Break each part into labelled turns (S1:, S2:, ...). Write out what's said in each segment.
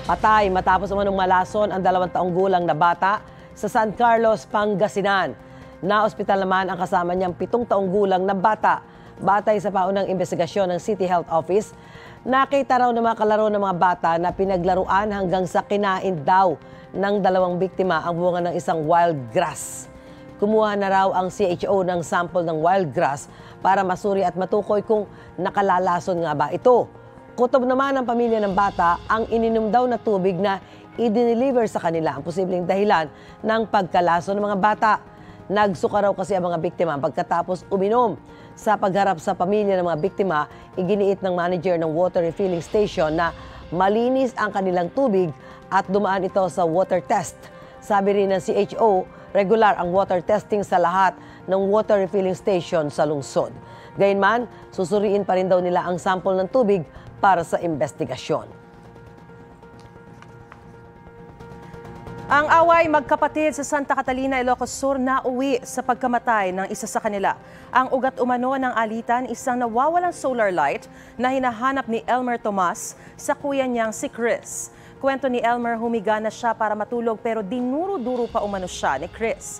S1: Patay matapos umanong malason ang 2 taong gulang na bata sa San Carlos, Pangasinan. Naospital naman ang kasama niyang 7 taong gulang na bata. Batay sa paunang investigasyon ng City Health Office, nakita raw ng mga kalaro ng mga bata na pinaglaruan hanggang sa kinain daw ng 2 biktima ang bunga ng isang wild grass. Kumuha na raw ang CHO ng sample ng wild grass para masuri at matukoy kung nakalalason nga ba ito. Kutob naman ng pamilya ng bata ang ininom daw na tubig na i-deliver sa kanila ang posibleng dahilan ng pagkalason ng mga bata. Nagsuka raw kasi ang mga biktima pagkatapos uminom. Sa pagharap sa pamilya ng mga biktima, iginiit ng manager ng water refilling station na malinis ang kanilang tubig at dumaan ito sa water test. Sabi rin ng CHO, regular ang water testing sa lahat ng water refilling station sa lungsod. Gayunman, susuriin pa rin daw nila ang sample ng tubig para sa investigasyon.
S2: Ang away magkapatid sa Santa Catalina, Ilocos Sur na uwi sa pagkamatay ng isa sa kanila. Ang ugat umano ng alitan, isang nawawalang solar light na hinahanap ni Elmer Tomas sa kuya niyang si Chris. Kwento ni Elmer, humiga na siya para matulog pero dinuro-duro pa umano siya ni Chris.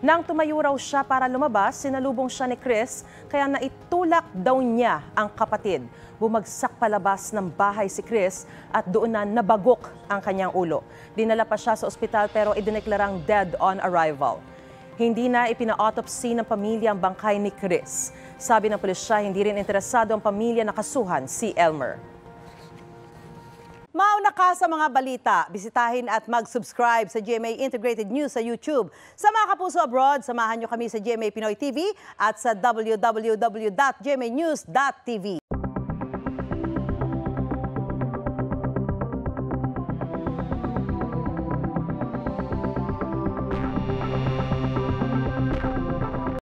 S2: Nang tumayo raw siya para lumabas, sinalubong siya ni Chris kaya naitulak daw niya ang kapatid. Bumagsak palabas ng bahay si Chris at doon na nabagok ang kanyang ulo. Dinala pa siya sa ospital pero idineklarang dead on arrival. Hindi na ipina-autopsy ng pamilya ang bangkay ni Chris. Sabi ng pulisya, hindi rin interesado ang pamilya na kasuhan si Elmer.
S3: Mauna ka sa mga balita, bisitahin at mag-subscribe sa GMA Integrated News sa YouTube. Sa mga kapuso abroad, samahan nyo kami sa GMA Pinoy TV at sa www.gmanews.tv.